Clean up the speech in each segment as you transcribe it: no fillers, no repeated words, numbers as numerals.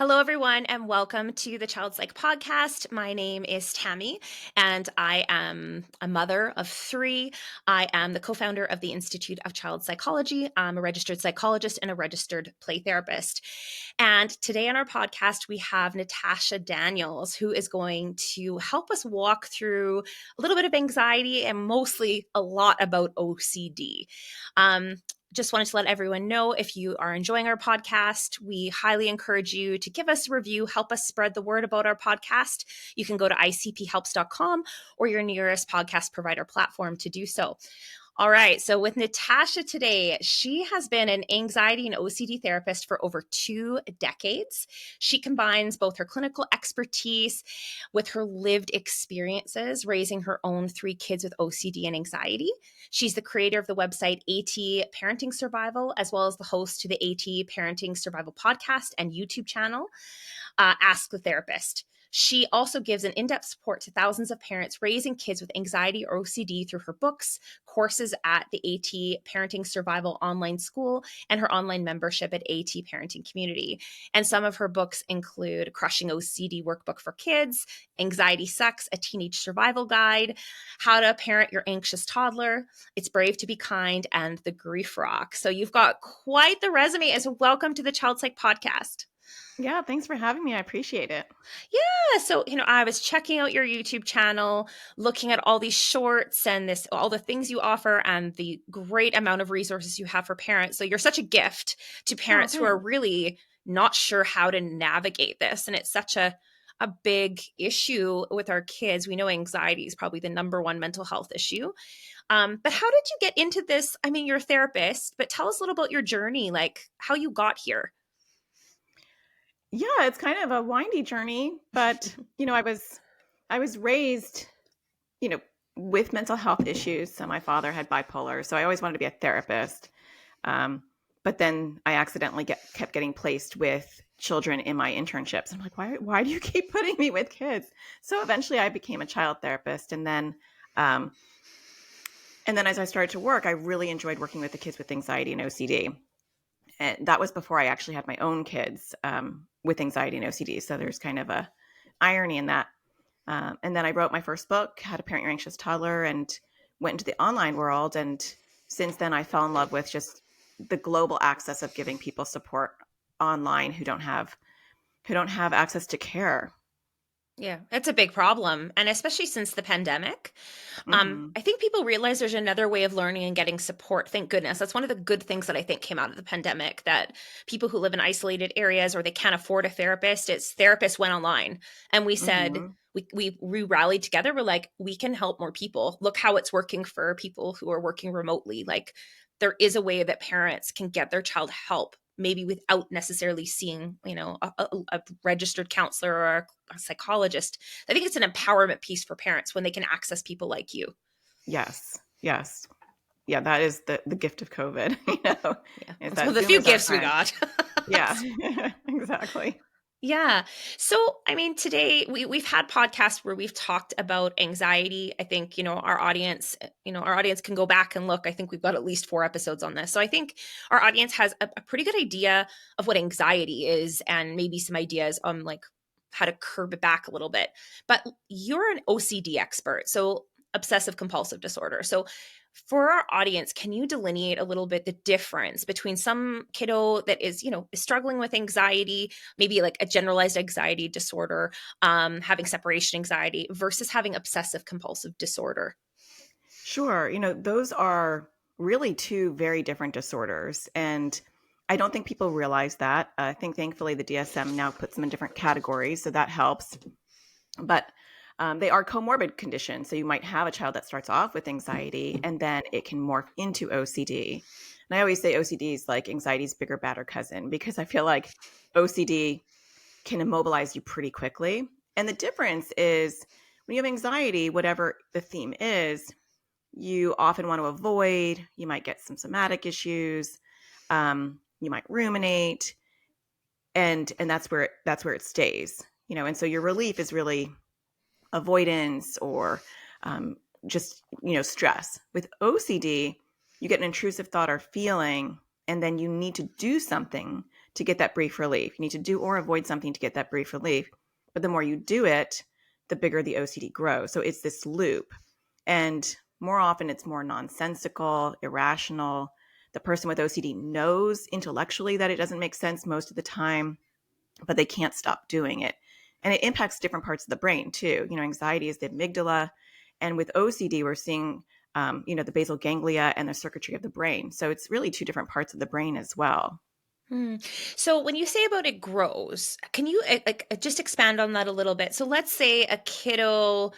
Hello, everyone, and welcome to the Child Psych Podcast. My name is Tammy, and I am a mother of three. I am the co-founder of the Institute of Child Psychology. I'm a registered psychologist and a registered play therapist. And today on our podcast, we have Natasha Daniels, who is going to help us walk through a little bit of anxiety and mostly a lot about OCD. Just wanted to let everyone know, if you are enjoying our podcast, we highly encourage you to give us a review, help us spread the word about our podcast. You can go to icphelps.com or your nearest podcast provider platform to do so. All right. So with Natasha today, she has been an anxiety and OCD therapist for over 2 decades. She combines both her clinical expertise with her lived experiences raising her own 3 kids with OCD and anxiety. She's the creator of the website AT Parenting Survival, as well as the host to the AT Parenting Survival podcast and YouTube channel, Ask the Therapist. She also gives an in-depth support to thousands of parents raising kids with anxiety or OCD through her books, courses at the AT Parenting Survival online school, and her online membership at AT Parenting Community. And some of her books include Crushing OCD Workbook for Kids, Anxiety Sucks, A Teenage Survival Guide, How to Parent Your Anxious Toddler, It's Brave to Be Kind, and The Grief Rock. So you've got quite the resume. As welcome to the Child Psych Podcast. Yeah, thanks for having me. I appreciate it. Yeah, so I was checking out your YouTube channel, looking at all these shorts and all the things you offer and the great amount of resources you have for parents. So you're such a gift to Oh, parents who are thanks. really not sure how to navigate this. And it's such a big issue with our kids. We know anxiety is probably the number one mental health issue. But how did you get into this? I mean, you're a therapist, but tell us a little about your journey, like how you got here. Yeah, it's kind of a windy journey, but I was raised, you know, with mental health issues. So my father had bipolar, so I always wanted to be a therapist. Um, but then I accidentally kept getting placed with children in my internships. I'm like, why do you keep putting me with kids? So eventually I became a child therapist, um, and then as I started to work, I really enjoyed working with the kids with anxiety and OCD. And that was before I actually had my own kids with anxiety and OCD. So there's kind of a irony in that. And then I wrote my first book, How to Parent Your Anxious Toddler, and went into the online world. And since then, I fell in love with just the global access of giving people support online who don't have access to care. Yeah, it's a big problem. And especially since the pandemic, Hmm. I think people realize there's another way of learning and getting support. Thank goodness. That's one of the good things that I think came out of the pandemic, that people who live in isolated areas or they can't afford a therapist, it's therapists went online and we said, Hmm. we rallied together. We're like, we can help more people. Look how it's working for people who are working remotely. Like, there is a way that parents can get their child help, maybe without necessarily seeing, a registered counselor or a psychologist. I think it's an empowerment piece for parents when they can access people like you. Yes. Yes. Yeah, that is the gift of COVID, Yeah, is it's one that of the Zoom few is our gifts we friend. got. Yeah, exactly. Yeah. So, I mean, today we've had podcasts where we've talked about anxiety. I think, our audience can go back and look. I think we've got at least 4 episodes on this. So I think our audience has a pretty good idea of what anxiety is and maybe some ideas on like how to curb it back a little bit. But you're an OCD expert. So obsessive compulsive disorder. So for our audience, can you delineate a little bit the difference between some kiddo that is struggling with anxiety, maybe like a generalized anxiety disorder, having separation anxiety versus having obsessive compulsive disorder? Sure. Those are really 2 very different disorders. And I don't think people realize that. I think thankfully the DSM now puts them in different categories, so that helps. But they are comorbid conditions. So you might have a child that starts off with anxiety and then it can morph into OCD. And I always say OCD is like anxiety's bigger, badder cousin, because I feel like OCD can immobilize you pretty quickly. And the difference is when you have anxiety, whatever the theme is, you often want to avoid. You might get some somatic issues. You might ruminate, and that's where it stays. And so your relief is really avoidance or just stress. With OCD, you get an intrusive thought or feeling, and then you need to do something to get that brief relief. You need to do or avoid something to get that brief relief. But the more you do it, the bigger the OCD grows. So it's this loop. And more often it's more nonsensical, irrational. The person with OCD knows intellectually that it doesn't make sense most of the time, but they can't stop doing it. And it impacts different parts of the brain too. Anxiety is the amygdala. And with OCD, we're seeing, the basal ganglia and the circuitry of the brain. So it's really two different parts of the brain as well. So when you say about it grows, can you just expand on that a little bit? So let's say a kiddo,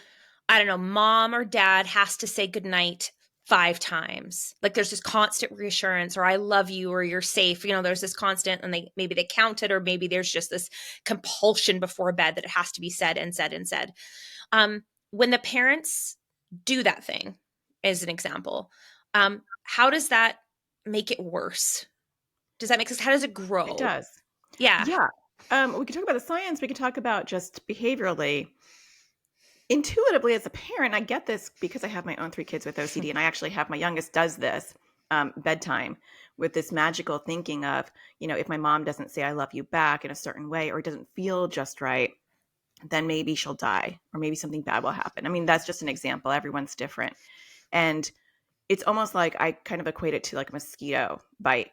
I don't know, mom or dad has to say goodnight 5 times. Like there's this constant reassurance, or I love you, or you're safe. There's this constant, and maybe they count it, or maybe there's just this compulsion before bed that it has to be said and said and said. When the parents do that thing, as an example, how does that make it worse? Does that make sense? How does it It grow? does. Yeah. Yeah. We could talk about the science. We could talk about just behaviorally. Intuitively, as a parent, I get this because I have my own 3 kids with OCD, and I actually have my youngest does this bedtime with this magical thinking of, if my mom doesn't say I love you back in a certain way, or it doesn't feel just right, then maybe she'll die, or maybe something bad will happen. I mean, that's just an example. Everyone's different. And it's almost like I kind of equate it to like a mosquito bite.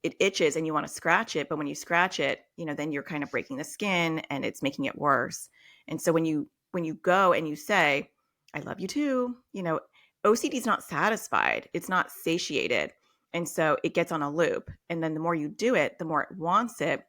It itches and you want to scratch it, but when you scratch it, then you're kind of breaking the skin and it's making it worse. And so when you go and you say, I love you too, OCD is not satisfied. It's not satiated. And so it gets on a loop. And then the more you do it, the more it wants it,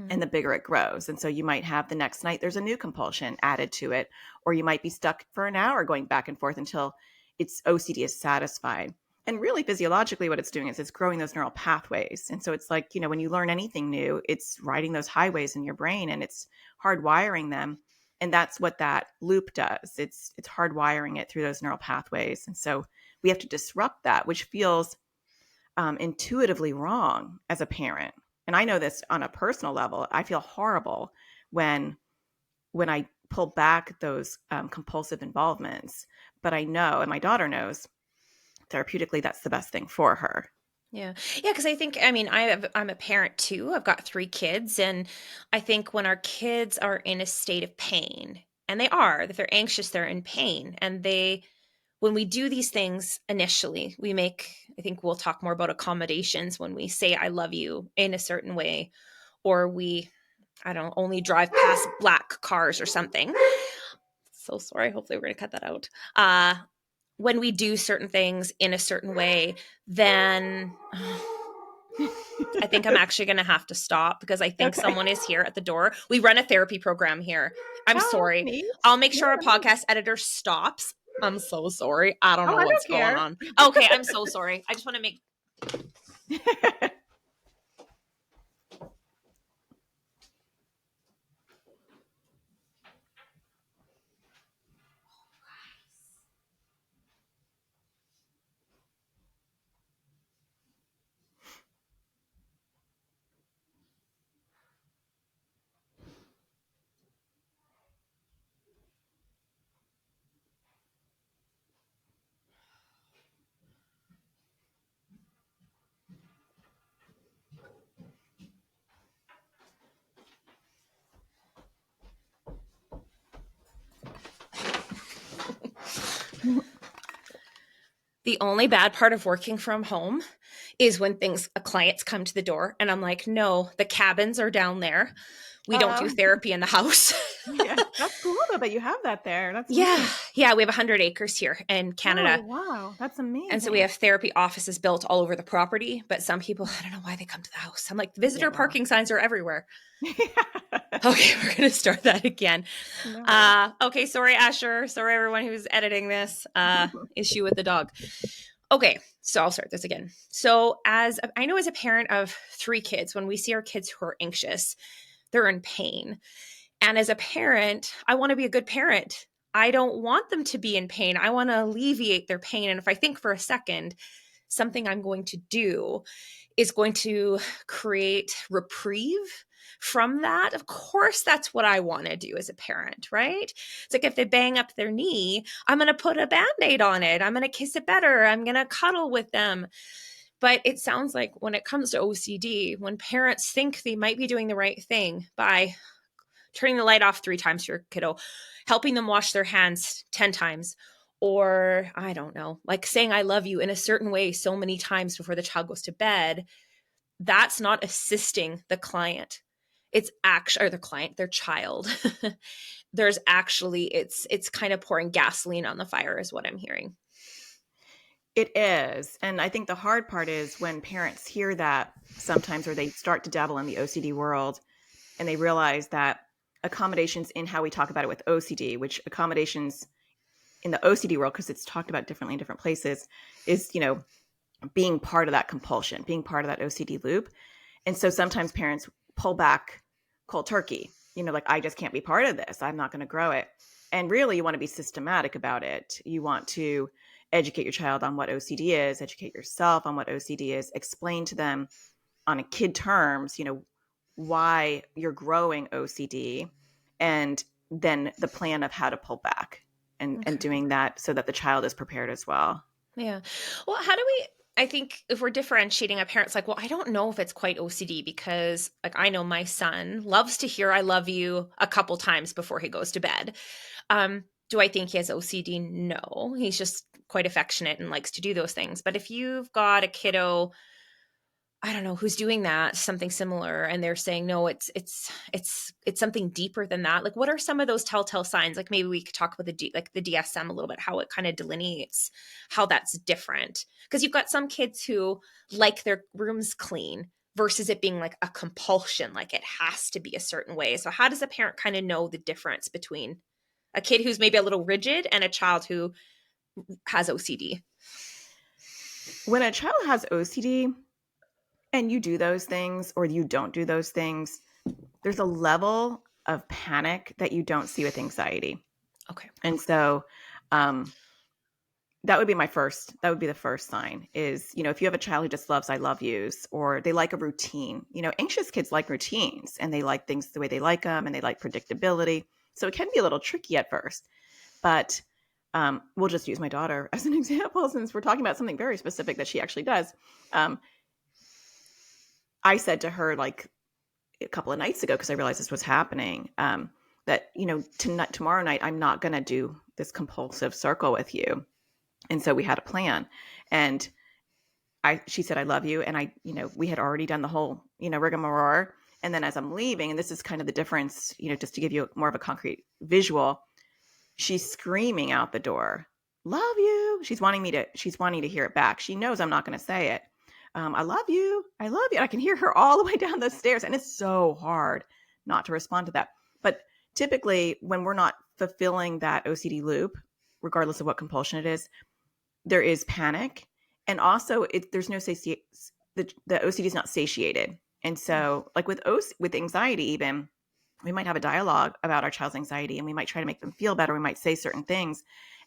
and the bigger it grows. And so you might have the next night, there's a new compulsion added to it, or you might be stuck for an hour going back and forth until its OCD is satisfied. And really physiologically what it's doing is it's growing those neural pathways. And so it's like, when you learn anything new, it's riding those highways in your brain and it's hardwiring them. And that's what that loop does. It's hardwiring it through those neural pathways. And so we have to disrupt that, which feels intuitively wrong as a parent. And I know this on a personal level. I feel horrible when I pull back those compulsive involvements. But I know, and my daughter knows, therapeutically, that's the best thing for her. Yeah. Yeah. Because I think, I'm a parent too. I've got 3 kids. And I think when our kids are in a state of pain, and they are, that they're anxious, they're in pain. And when we do these things initially, I think we'll talk more about accommodations when we say, I love you in a certain way, or I don't know, only drive past black cars or something. So sorry. Hopefully we're going to cut that out. When we do certain things in a certain way, then I think I'm actually going to have to stop because I think Okay. someone is here at the door. We run a therapy program here. I'm Oh, sorry. neat. I'll make sure Yeah, our podcast editor stops. I'm so sorry. I don't Oh, know I what's don't going care. on. Okay, I'm so sorry. I just want to make the only bad part of working from home is when clients come to the door and I'm like, no, the cabins are down there. We don't do um, therapy in the house. yeah, that's cool though that you have that there. That's Yeah. neat. Yeah. We have 100 acres here in Oh, Canada. wow. That's And so we amazing. have therapy offices built all over the property. But some people, I don't know why they come to the house. I'm like, visitor Yeah. parking signs are everywhere. Yeah. Okay, we're going to start that again. No worries. Okay, sorry, Asher. Sorry, everyone who's editing this. Issue with the dog. Okay, so I'll start this again. So, I know as a parent of 3 kids, when we see our kids who are anxious, they're in pain. And as a parent, I want to be a good parent. I don't want them to be in pain. I want to alleviate their pain. And if I think for a second, something I'm going to do is going to create reprieve from that, of course, that's what I want to do as a parent, right? It's like if they bang up their knee, I'm going to put a band aid on it. I'm going to kiss it better. I'm going to cuddle with them. But it sounds like when it comes to OCD, when parents think they might be doing the right thing by turning the light off 3 times for your kiddo, helping them wash their hands 10 times, or I don't know, like saying I love you in a certain way so many times before the child goes to bed, that's not assisting the client. It's actually, or the client, their child. There's actually, it's kind of pouring gasoline on the fire is what I'm hearing. It is. And I think the hard part is when parents hear that sometimes, or they start to dabble in the OCD world and they realize that accommodations in how we talk about it with OCD, which accommodations in the OCD world, because it's talked about differently in different places, is, being part of that compulsion, being part of that OCD loop. And so sometimes parents pull back cold turkey, like, I just can't be part of this. I'm not going to grow it. And really, you want to be systematic about it. You want to educate your child on what OCD is, educate yourself on what OCD is, explain to them on a kid terms, why you're growing OCD, and then the plan of how to pull back and Okay. doing that so that the child is prepared as well. Yeah. Well, how do we, I think if we're differentiating a parent's like, well, I don't know if it's quite OCD because like I know my son loves to hear I love you a couple times before he goes to bed. Do I think he has OCD? No. He's just quite affectionate and likes to do those things. But if you've got a kiddo, I don't know who's doing that, something similar, and they're saying no, it's something deeper than that. Like, what are some of those telltale signs? Like, maybe we could talk about like the DSM a little bit, how it kind of delineates how that's different. Because you've got some kids who like their rooms clean versus it being like a compulsion, like it has to be a certain way. So, how does a parent kind of know the difference between a kid who's maybe a little rigid and a child who has OCD? When a child has OCD and you do those things or you don't do those things, there's a level of panic that you don't see with anxiety. Okay. And so that would be the first sign is, if you have a child who just loves I love yous, or they like a routine, anxious kids like routines and they like things the way they like them and they like predictability. So it can be a little tricky at first, but we'll just use my daughter as an example since we're talking about something very specific that she actually does. I said to her like a couple of nights ago, because I realized this was happening, that, tomorrow night, I'm not going to do this compulsive circle with you. And so we had a plan, and she said, I love you. And we had already done the whole, rigmarole. And then as I'm leaving, and this is kind of the difference, just to give you more of a concrete visual, she's screaming out the door, love you. She's wanting to hear it back. She knows I'm not going to say it. I love you. I love you. And I can hear her all the way down the stairs. And it's so hard not to respond to that. But typically when we're not fulfilling that OCD loop, regardless of what compulsion it is, there is panic. And also there's no the OCD is not satiated. And so like with anxiety, even we might have a dialogue about our child's anxiety and we might try to make them feel better. We might say certain things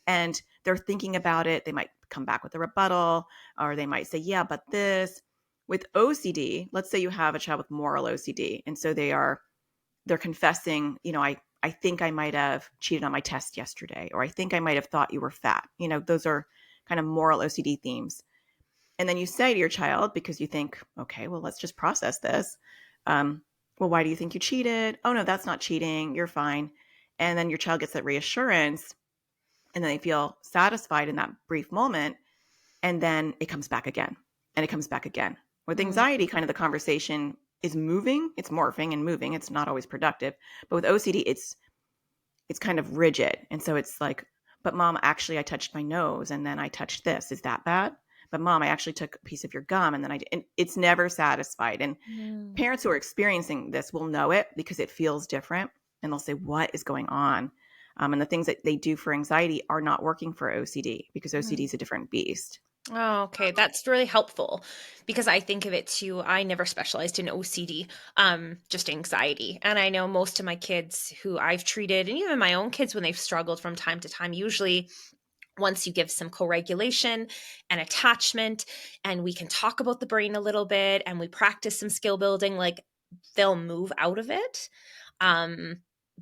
and they're thinking about it. They might come back with a rebuttal, or they might say, yeah, but this. With OCD, let's say you have a child with moral OCD. And so they're confessing, I think I might have cheated on my test yesterday, or I think I might have thought you were fat. Those are kind of moral OCD themes. And then you say to your child, because you think, okay, well, let's just process this. Well, why do you think you cheated? Oh, no, that's not cheating. You're fine. And then your child gets that reassurance and then they feel satisfied in that brief moment. And then it comes back again and it comes back again. With anxiety, kind of the conversation is moving. It's morphing and moving. It's not always productive. But with OCD, it's kind of rigid. And so it's like, but mom, actually, I touched my nose and then I touched this. Is that bad? But mom, I actually took a piece of your gum and then and it's never satisfied. And parents who are experiencing this will know it because it feels different. And they'll say, what is going on? And the things that they do for anxiety are not working for OCD because OCD is a different beast. Oh, okay. That's really helpful because I think of it too. I never specialized in OCD, just anxiety. And I know most of my kids who I've treated, and even my own kids when they've struggled from time to time, usually once you give some co-regulation and attachment, and we can talk about the brain a little bit and we practice some skill building, like they'll move out of it.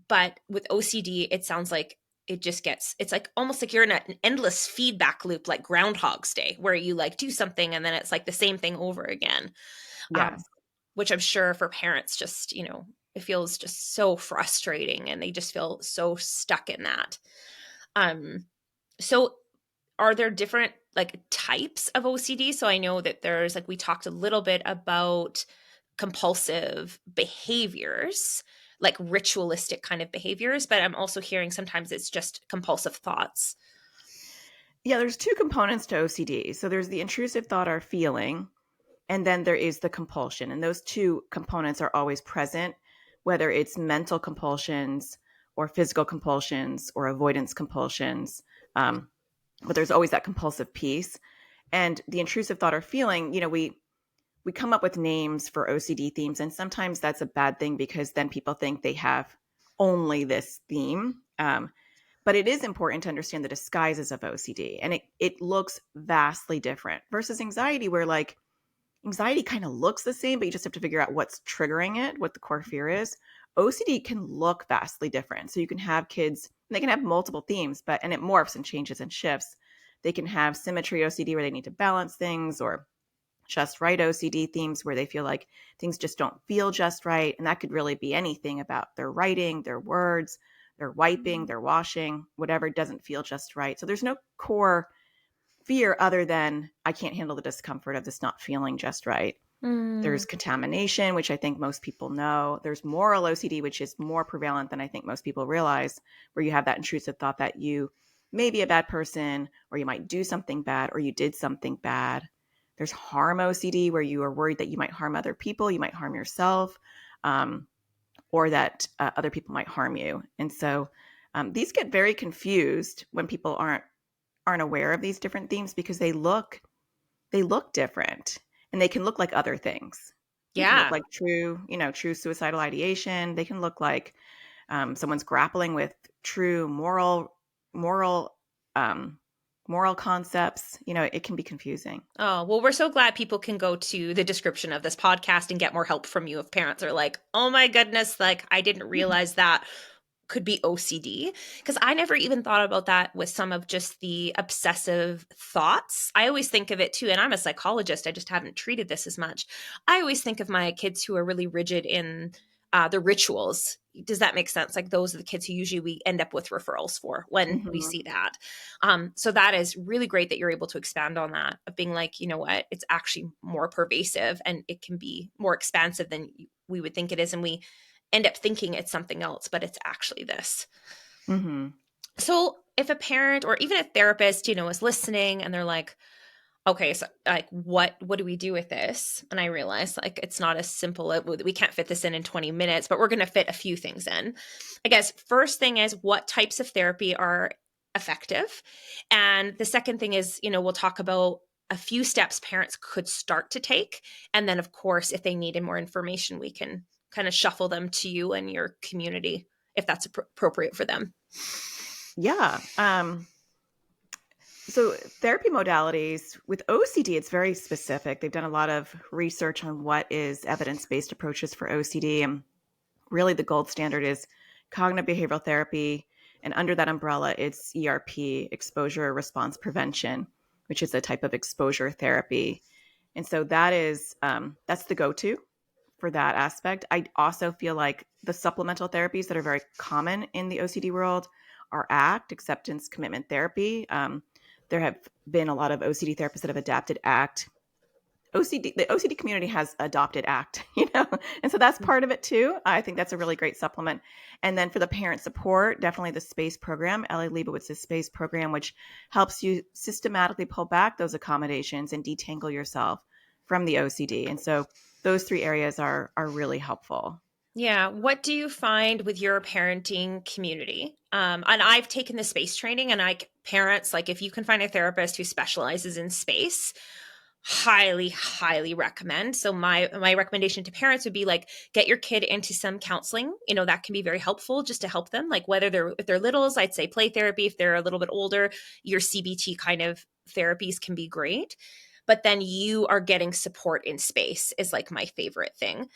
But with OCD, it sounds like it just gets, it's like almost like you're in an endless feedback loop, like Groundhog's Day, where you like do something and then it's like the same thing over again. Yes. Which I'm sure for parents, just, it feels just so frustrating and they just feel so stuck in that. Um, so are there different like types of OCD? So I know that there's like, we talked a little bit about compulsive behaviors, like ritualistic kind of behaviors, but I'm also hearing sometimes it's just compulsive thoughts. Yeah, there's two components to OCD. So there's the intrusive thought or feeling, and then there is the compulsion. And those two components are always present, whether it's mental compulsions or physical compulsions or avoidance compulsions. But there's always that compulsive piece. And the intrusive thought or feeling, we come up with names for OCD themes, and sometimes that's a bad thing because then people think they have only this theme. But it is important to understand the disguises of OCD, and it looks vastly different versus anxiety, where like anxiety kind of looks the same, but you just have to figure out what's triggering it, what the core fear is. OCD can look vastly different. So you can have kids, they can have multiple themes, and it morphs and changes and shifts. They can have symmetry OCD where they need to balance things, or just right OCD themes where they feel like things just don't feel just right. And that could really be anything about their writing, their words, their wiping, their washing, whatever doesn't feel just right. So there's no core fear other than I can't handle the discomfort of this not feeling just right. There's Mm. contamination, which I think most people know. There's moral OCD, which is more prevalent than I think most people realize, where you have that intrusive thought that you may be a bad person, or you might do something bad, or you did something bad. There's harm OCD, where you are worried that you might harm other people, you might harm yourself, or that other people might harm you. And so these get very confused when people aren't aware of these different themes because they look different, and they can look like other things. They can look Yeah. like true suicidal ideation. They can look like someone's grappling with true moral, um, moral concepts. It can be confusing. Oh, well, we're so glad people can go to the description of this podcast and get more help from you if parents are like, oh my goodness, like I didn't realize that could be OCD. Because I never even thought about that with some of just the obsessive thoughts. I always think of it too, and I'm a psychologist, I just haven't treated this as much. I always think of my kids who are really rigid in the rituals. Does that make sense? Like those are the kids who usually we end up with referrals for when we Hmm. see that. So that is really great that you're able to expand on that of being like, you know what, it's actually more pervasive and it can be more expansive than we would think it is. And we end up thinking it's something else, but it's actually this. Hmm. So if a parent or even a therapist, is listening and they're like, okay, so like what do we do with this? And I realize like it's not as simple. We can't fit this in 20 minutes, but we're going to fit a few things in. I guess first thing is what types of therapy are effective. And the second thing is, we'll talk about a few steps parents could start to take. And then of course, if they needed more information, we can kind of shuffle them to you and your community if that's appropriate for them. Yeah. So therapy modalities with OCD, it's very specific. They've done a lot of research on what is evidence-based approaches for OCD, and really the gold standard is cognitive behavioral therapy. And under that umbrella, it's ERP, exposure response prevention, which is a type of exposure therapy. And so that's the go-to for that aspect. I also feel like the supplemental therapies that are very common in the OCD world are ACT, acceptance commitment therapy. There have been a lot of OCD therapists that have adapted ACT. The OCD community has adopted ACT, and so that's part of it too. I think that's a really great supplement. And then for the parent support, definitely the SPACE program, Ellie Leibowitz's SPACE program, which helps you systematically pull back those accommodations and detangle yourself from the OCD. And so those three areas are really helpful. Yeah. What do you find with your parenting community? And I've taken the space training, and parents, like if you can find a therapist who specializes in space, highly, highly recommend. So my recommendation to parents would be like, get your kid into some counseling. That can be very helpful just to help them. Like if they're littles, I'd say play therapy. If they're a little bit older, your CBT kind of therapies can be great. but then you are getting support in space is like my favorite thing,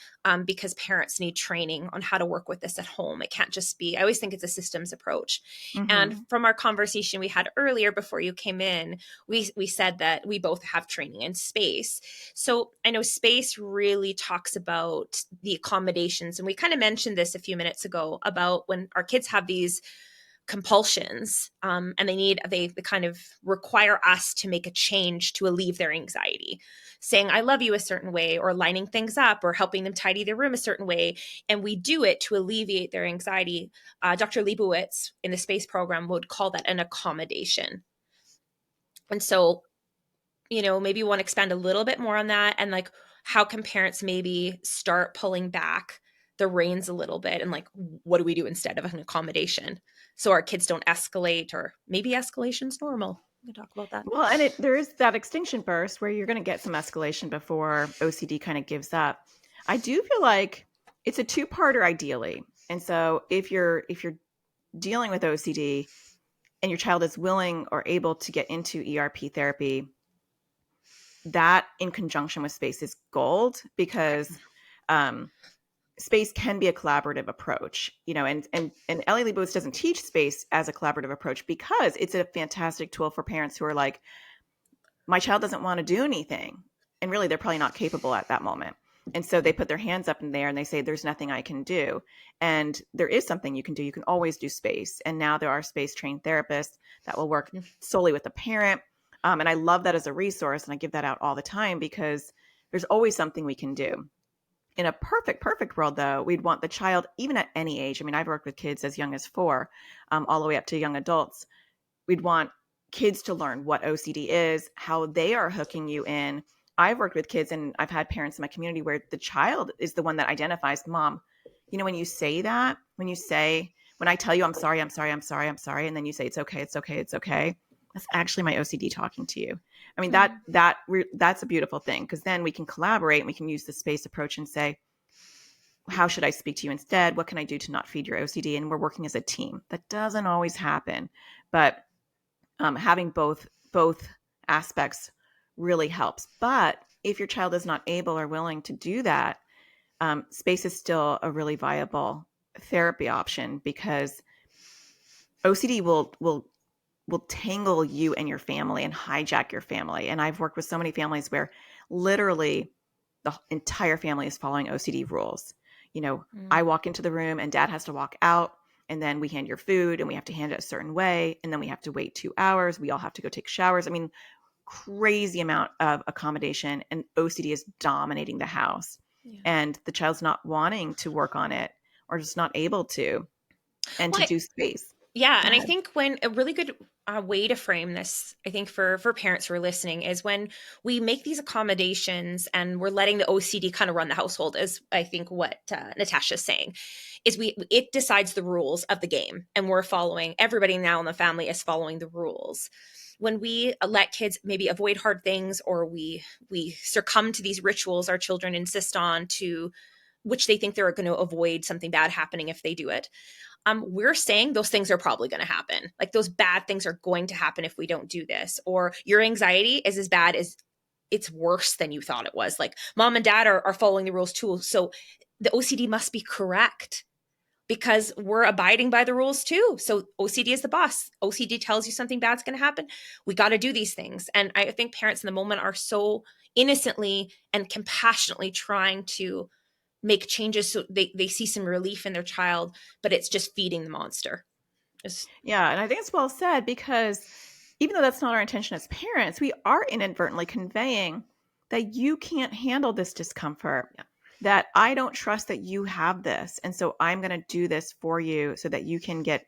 because parents need training on how to work with this at home. It can't just be, I always think it's a systems approach. And Mm-hmm. from our conversation we had earlier before you came in, we said that we both have training in space. So I know space really talks about the accommodations. And we kind of mentioned this a few minutes ago about when our kids have these compulsions, and they kind of require us to make a change to alleviate their anxiety, saying I love you a certain way, or lining things up, or helping them tidy their room a certain way, and we do it to alleviate their anxiety. Dr. Leibowitz in the space program would call that an accommodation. And so, maybe you want to expand a little bit more on that, and like how can parents maybe start pulling back the reins a little bit, and like what do we do instead of an accommodation so our kids don't escalate, or maybe escalation's normal. We can talk about that. Well, and there is that extinction burst where you're going to get some escalation before OCD kind of gives up. I do feel like it's a two-parter ideally. And so if you're dealing with OCD and your child is willing or able to get into ERP therapy, that in conjunction with space is gold, because space can be a collaborative approach, and Ellie Leibowitz doesn't teach space as a collaborative approach because it's a fantastic tool for parents who are like, my child doesn't want to do anything. And really, they're probably not capable at that moment. And so they put their hands up in there and they say, there's nothing I can do. And there is something you can do. You can always do space. And now there are space trained therapists that will work solely with the parent. And I love that as a resource. And I give that out all the time because there's always something we can do. In a perfect world, though, we'd want the child, even at any age. I mean, I've worked with kids as young as 4, all the way up to young adults. We'd want kids to learn what OCD is, how they are hooking you in. I've worked with kids and I've had parents in my community where the child is the one that identifies, Mom, when you say that, when I tell you, I'm sorry, and then you say, it's okay, that's actually my OCD talking to you. I mean, that's a beautiful thing, because then we can collaborate and we can use the space approach and say, how should I speak to you instead? What can I do to not feed your OCD? And we're working as a team. That doesn't always happen, but having both aspects really helps. But if your child is not able or willing to do that, space is still a really viable therapy option, because OCD will tangle you and your family and hijack your family. And I've worked with so many families where literally the entire family is following OCD rules. I walk into the room and Dad has to walk out, and then we hand your food and we have to hand it a certain way. And then we have to wait 2 hours. We all have to go take showers. I mean, crazy amount of accommodation, and OCD is dominating the house. Yeah. And the child's not wanting to work on it, or just not able to, and to do space. Yeah. And I think when a really good way to frame this, I think for parents who are listening, is when we make these accommodations and we're letting the OCD kind of run the household, is I think what Natasha's saying, is it decides the rules of the game, and we're following, everybody now in the family is following the rules. When we let kids maybe avoid hard things, or we succumb to these rituals our children insist on, to which they think they're going to avoid something bad happening if they do it, we're saying those things are probably going to happen. Like, those bad things are going to happen if we don't do this, or your anxiety is as bad as, it's worse than you thought it was. Like, Mom and Dad are following the rules too. So the OCD must be correct, because we're abiding by the rules too. So OCD is the boss. OCD tells you something bad's going to happen. We got to do these things. And I think parents in the moment are so innocently and compassionately trying to make changes so they see some relief in their child, but it's just feeding the monster. Yeah. And I think it's well said, because even though that's not our intention as parents, we are inadvertently conveying that you can't handle this discomfort. Yeah. That I don't trust that you have this. And so I'm going to do this for you so that you can get,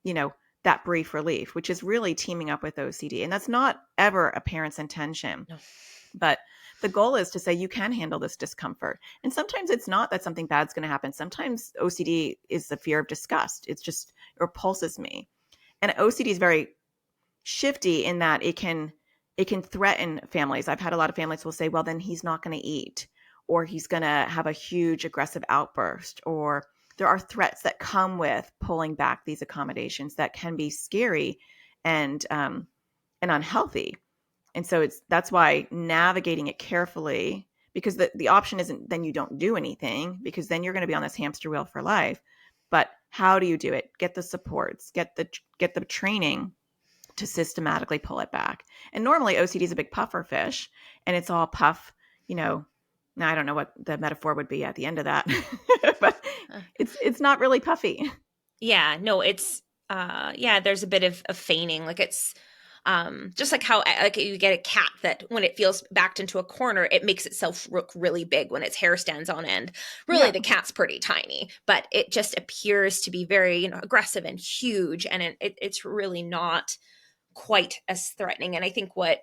that brief relief, which is really teaming up with OCD. And that's not ever a parent's intention. No. But the goal is to say, you can handle this discomfort. And sometimes it's not that something bad's going to happen. Sometimes OCD is the fear of disgust. It's just, it repulses me. And OCD is very shifty in that it can threaten families. I've had a lot of families will say, well, then he's not going to eat, or he's going to have a huge aggressive outburst, or there are threats that come with pulling back these accommodations that can be scary and unhealthy. And so that's why navigating it carefully, because the option isn't then you don't do anything, because then you're going to be on this hamster wheel for life. But how do you do it? Get the supports, get the training to systematically pull it back. And normally OCD is a big puffer fish, and it's all puff, now I don't know what the metaphor would be at the end of that, but Uh, it's not really puffy. yeah, no, it's yeah, there's a bit of feigning. Like it's just like how like you get a cat that when it feels backed into a corner, it makes itself look really big when its hair stands on end. Really, Yeah. the cat's pretty tiny, but it just appears to be very, aggressive and huge, and it's really not quite as threatening. And I think what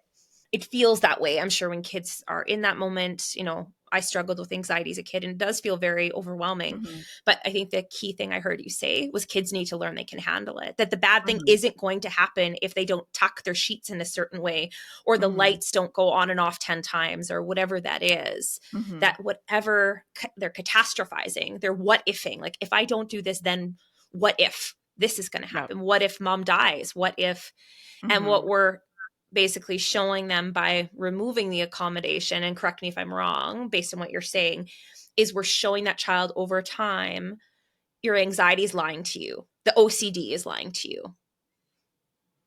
it feels that way, I'm sure when kids are in that moment, I struggled with anxiety as a kid and it does feel very overwhelming. Mm-hmm. But I think the key thing I heard you say was kids need to learn they can handle it, that the bad thing Mm-hmm. isn't going to happen if they don't tuck their sheets in a certain way, or the Mm-hmm. lights don't go on and off 10 times, or whatever that is. Mm-hmm. That whatever they're catastrophizing, they're what ifing. Like, if I don't do this, then what if this is going to Yeah. happen? What if mom dies? What if? And Mm-hmm. what we're basically showing them by removing the accommodation, and correct me if I'm wrong based on what you're saying, is we're showing that child over time your anxiety is lying to you. The OCD is lying to you.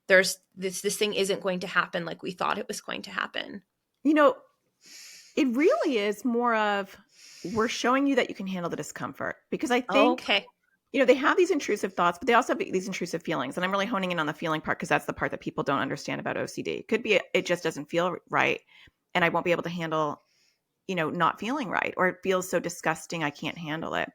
There's this thing isn't going to happen like we thought it was going to happen. You know, it really is more of, we're showing you that you can handle the discomfort, because I think, Okay. they have these intrusive thoughts, but they also have these intrusive feelings. And I'm really honing in on the feeling part, because that's the part that people don't understand about OCD. It could be it just doesn't feel right, and I won't be able to handle, not feeling right, or it feels so disgusting I can't handle it.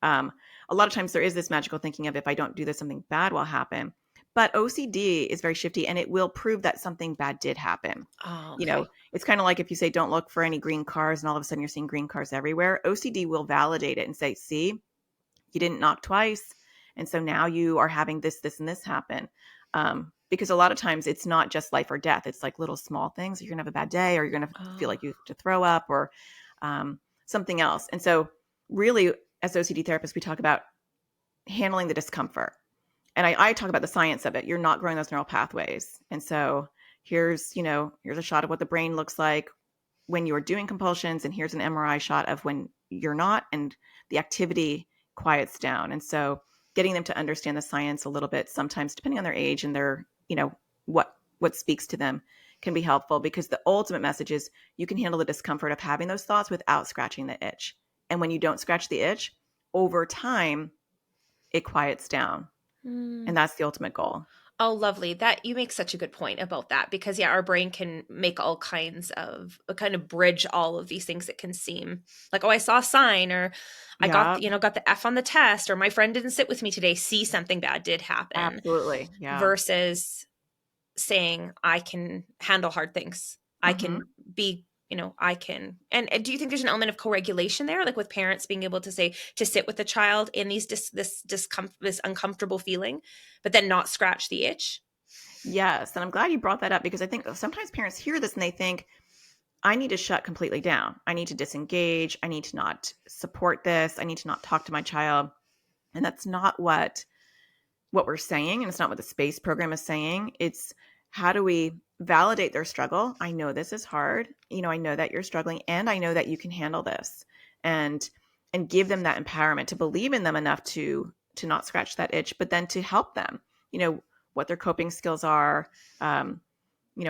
Um, a lot of times there is this magical thinking of, if I don't do this, something bad will happen. But OCD is very shifty, and it will prove that something bad did happen. Oh, okay. It's kind of like if you say, don't look for any green cars, and all of a sudden you're seeing green cars everywhere. OCD will validate it and say, see, you didn't knock twice. And so now you are having this, this, and this happen. Because a lot of times it's not just life or death. It's like little small things. You're going to have a bad day, or you're going to feel Oh. like you have to throw up, or something else. And so really, as OCD therapists, we talk about handling the discomfort. And I talk about the science of it. You're not growing those neural pathways. And so here's a shot of what the brain looks like when you're doing compulsions, and here's an MRI shot of when you're not, and the activity quiets down. And so getting them to understand the science a little bit, sometimes depending on their age and their, what speaks to them, can be helpful, because the ultimate message is you can handle the discomfort of having those thoughts without scratching the itch. And when you don't scratch the itch, over time, it quiets down. Mm. And that's the ultimate goal. Oh, lovely. That you make such a good point about that, because yeah, our brain can make all kinds of kind of bridge all of these things that can seem like, oh, I saw a sign, or I got, Yeah, got the F on the test, or my friend didn't sit with me today. See, something bad did happen, absolutely. Yeah. versus saying I can handle hard things. I Mm-hmm. can be, I can. And do you think there's an element of co-regulation there, like with parents being able to say, to sit with the child in this uncomfortable feeling, but then not scratch the itch? Yes. And I'm glad you brought that up, because I think sometimes parents hear this and they think, I need to shut completely down. I need to disengage. I need to not support this. I need to not talk to my child. And that's not what we're saying. And it's not what the space program is saying. It's, how do we validate their struggle? I know this is hard. I know that you're struggling, and I know that you can handle this, and give them that empowerment to believe in them enough to not scratch that itch, but then to help them, what their coping skills are, um,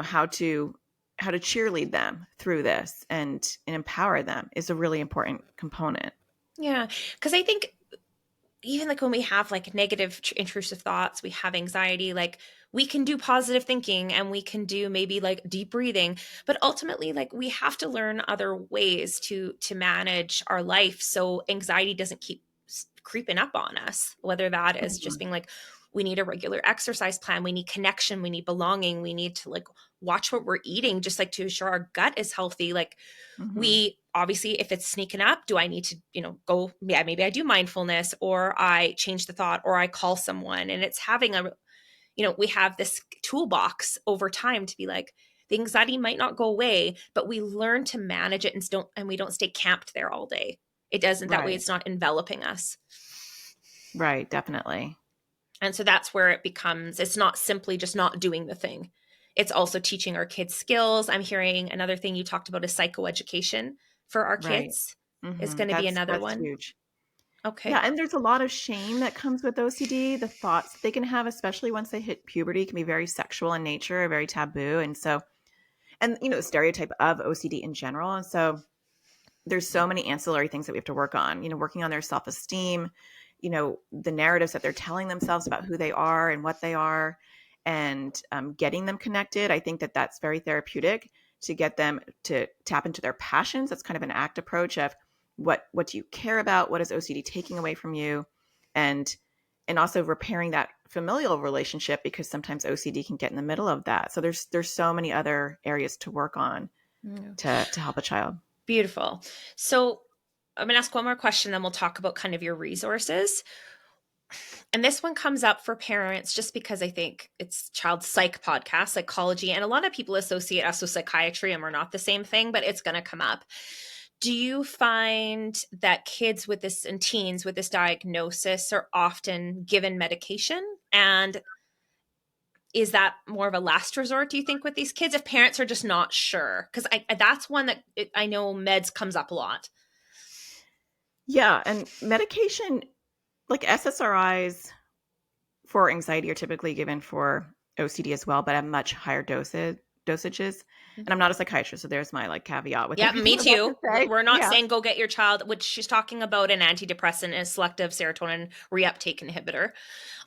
how to cheerlead them through this, and empower them is a really important component. Yeah, because I think even like when we have like negative intrusive thoughts, we have anxiety, like we can do positive thinking and we can do maybe like deep breathing, but ultimately like we have to learn other ways to manage our life so anxiety doesn't keep creeping up on us, whether that is just Mhm. being like, we need a regular exercise plan, we need connection, we need belonging, we need to like watch what we're eating just like to ensure our gut is healthy. Like, Mhm. we obviously, if it's sneaking up, do I need to go, yeah, maybe I do mindfulness, or I change the thought, or I call someone. And it's having a, we have this toolbox over time to be like, the anxiety might not go away, but we learn to manage it, and we don't stay camped there all day. It doesn't, that way Right. it's not enveloping us. Right. Definitely. And so that's where it becomes, it's not simply just not doing the thing. it's also teaching our kids skills. I'm hearing another thing you talked about is psychoeducation for our Right. kids is Hmm. going to be another That's one. huge. Yeah, Okay. and there's a lot of shame that comes with OCD. The thoughts they can have, especially once they hit puberty, can be very sexual in nature, very taboo. And so, and the stereotype of OCD in general. And so there's so many ancillary things that we have to work on, working on their self-esteem, the narratives that they're telling themselves about who they are and what they are, and getting them connected. I think that that's very therapeutic to get them to tap into their passions. That's kind of an ACT approach of what do you care about? What is OCD taking away from you? And also repairing that familial relationship, because sometimes OCD can get in the middle of that. So there's so many other areas to work on Mm. to help a child. Beautiful. So I'm going to ask one more question, then we'll talk about kind of your resources. And this one comes up for parents just because I think it's child psych podcast, psychology, and a lot of people associate us with psychiatry and we're not the same thing, but it's going to come up. Do you find that kids with this and teens with this diagnosis are often given medication? And is that more of a last resort, do you think, with these kids if parents are just not sure? Because that's one that I know meds comes up a lot. Yeah, and medication like SSRIs for anxiety are typically given for OCD as well, but at much higher dosages. And I'm not a psychiatrist, so there's my like caveat with Yeah, everything me I'm about to too. say. We're not Yeah. saying go get your child, which she's talking about an antidepressant and a selective serotonin reuptake inhibitor.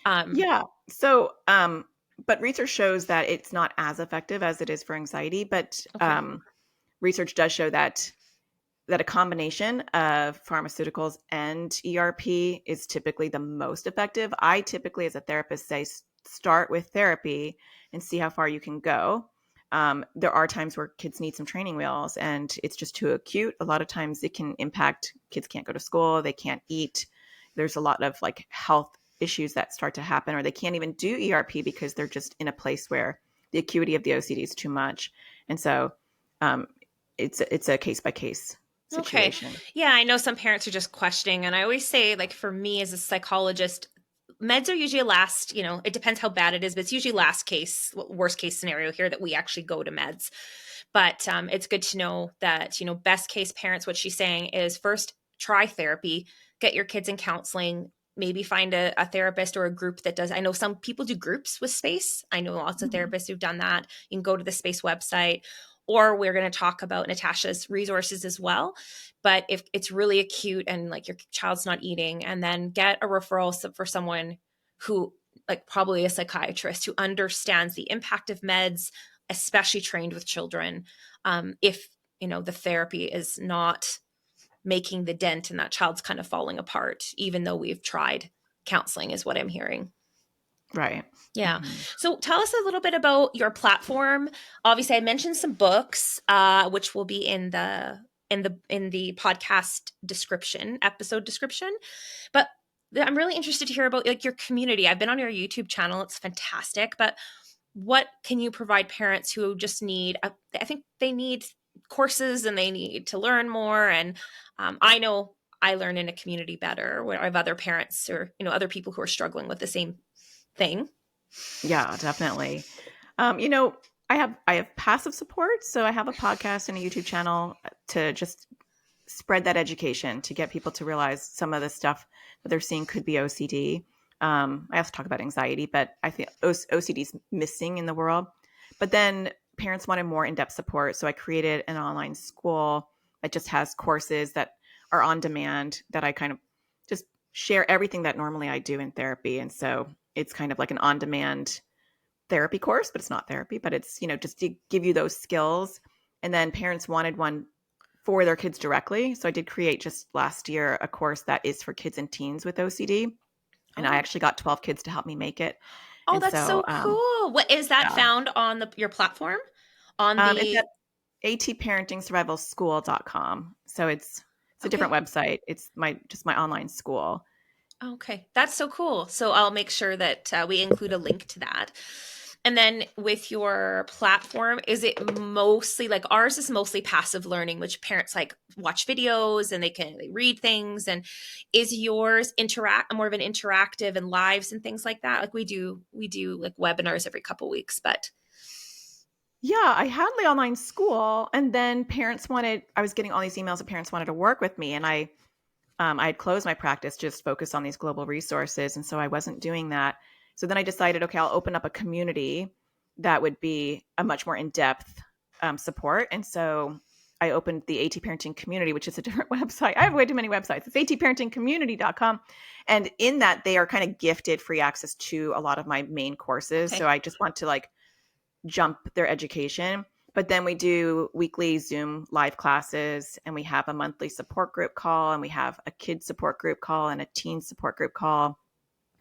Um, Yeah. So, but research shows that it's not as effective as it is for anxiety, but okay. research does show that a combination of pharmaceuticals and ERP is typically the most effective. I typically, as a therapist, say start with therapy and see how far you can go. There are times where kids need some training wheels and it's just too acute. A lot of times it can impact kids can't go to school, they can't eat. There's a lot of like health issues that start to happen, or they can't even do ERP because they're just in a place where the acuity of the OCD is too much. And so um, it's a case by case Okay. situation. Yeah, I know some parents are just questioning. And I always say, like, for me as a psychologist, meds are usually a last, it depends how bad it is, but it's usually last case, worst case scenario here that we actually go to meds. But it's good to know that, best case parents, what she's saying is first try therapy, get your kids in counseling, maybe find a therapist or a group that does. I know some people do groups with space. I know lots of Mhm. therapists who've done that. You can go to the space website, or we're going to talk about Natasha's resources as well. But if it's really acute and like your child's not eating, and then get a referral for someone who, like, probably a psychiatrist who understands the impact of meds, especially trained with children. If the therapy is not making the dent and that child's kind of falling apart, even though we've tried counseling, is what I'm hearing. Right. Yeah. Mhm. So tell us a little bit about your platform. Obviously, I mentioned some books, which will be in the podcast description, episode description. But I'm really interested to hear about like your community. I've been on your YouTube channel; it's fantastic. But what can you provide parents who just need? I think they need courses and they need to learn more. And I know I learn in a community better where I have other parents or other people who are struggling with the same thing. Yeah, definitely. You know, I have passive support, so I have a podcast and a YouTube channel to just spread that education to get people to realize some of the stuff that they're seeing could be OCD. I also talk about anxiety, but I feel OCD is missing in the world. But then parents wanted more in-depth support, so I created an online school that just has courses that are on demand that I kind of just share everything that normally I do in therapy. And so it's kind of like an on-demand therapy course, but it's not therapy, but it's, just to give you those skills. And then parents wanted one for their kids directly. So I did create just last year a course that is for kids and teens with OCD. And I Oh, actually got 12 kids to help me make it. oh, And that's so, so cool. What is that yeah, found on your platform? On it's at the atparentingsurvivalschool.com. So it's a different Okay. website. It's my online school. Okay, that's so cool. So I'll make sure that we include a link to that. And then with your platform, is it mostly like ours is mostly passive learning, which parents like watch videos and they read things. And is yours interact more of an interactive and lives and things like that? Like we do like webinars every couple weeks, but Yeah, I had the online school, and then I was getting all these emails that parents wanted to work with me, and I had closed my practice, just focused on these global resources. And so I wasn't doing that. So then I decided, okay, I'll open up a community that would be a much more in-depth support. And so I opened the AT Parenting Community, which is a different website. I have way too many websites. It's atparentingcommunity.com. And in that, they are kind of gifted free access to a lot of my main courses. Okay. So I just want to like jump their education. But then we do weekly Zoom live classes, and we have a monthly support group call, and we have a kid support group call and a teen support group call.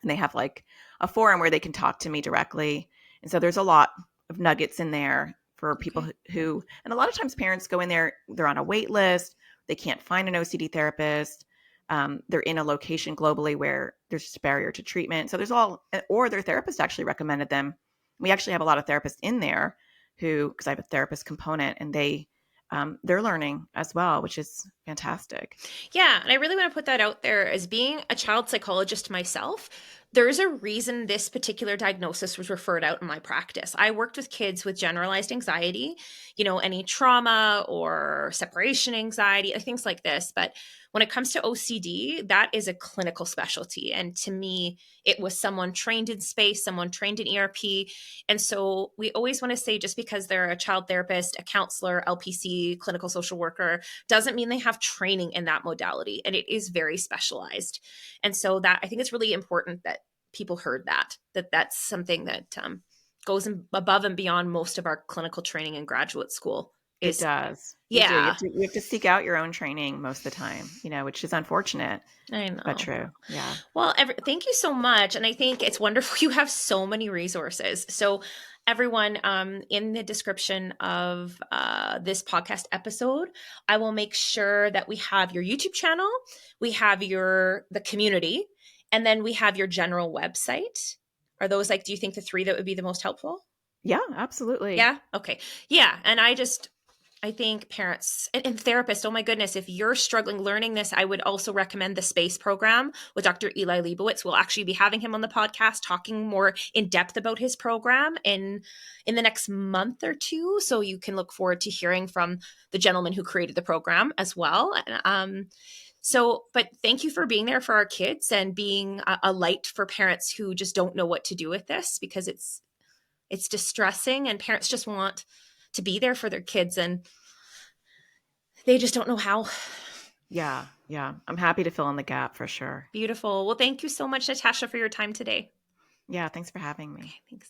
And they have like a forum where they can talk to me directly. And so there's a lot of nuggets in there for people Okay. who, and a lot of times parents go in there, they're on a wait list, they can't find an OCD therapist. They're in a location globally where there's just a barrier to treatment. So or their therapist actually recommended them. We actually have a lot of therapists in there because I have a therapist component, and they're learning as well, which is fantastic. Yeah, and I really want to put that out there as being a child psychologist myself. There's a reason this particular diagnosis was referred out in my practice. I worked with kids with generalized anxiety, any trauma or separation anxiety, things like this. But when it comes to OCD, that is a clinical specialty. And to me, it was someone trained in space, someone trained in ERP. And so we always want to say just because they're a child therapist, a counselor, LPC, clinical social worker, doesn't mean they have training in that modality. And it is very specialized. And so that I think it's really important that people heard that's something that goes above and beyond most of our clinical training in graduate school It is, does. You do. yeah, You have to seek out your own training most of the time, which is unfortunate, I but know. true. Yeah. Well, thank you so much. And I think it's wonderful. You have so many resources. So, everyone, in the description of this podcast episode, I will make sure that we have your YouTube channel, we have the community, and then we have your general website. Are those like, do you think the three that would be the most helpful? Yeah, absolutely. Yeah. Okay. Yeah. And I think parents and therapists, oh my goodness, if you're struggling learning this, I would also recommend the SPACE program with Dr. Eli Leibowitz. We'll actually be having him on the podcast talking more in depth about his program in the next month or two. So you can look forward to hearing from the gentleman who created the program as well. But thank you for being there for our kids and being a light for parents who just don't know what to do with this, because it's distressing, and parents just want to be there for their kids, and they just don't know how. Yeah. Yeah. I'm happy to fill in the gap for sure. Beautiful. Well, thank you so much, Natasha, for your time today. Yeah. Thanks for having me. Okay, thanks.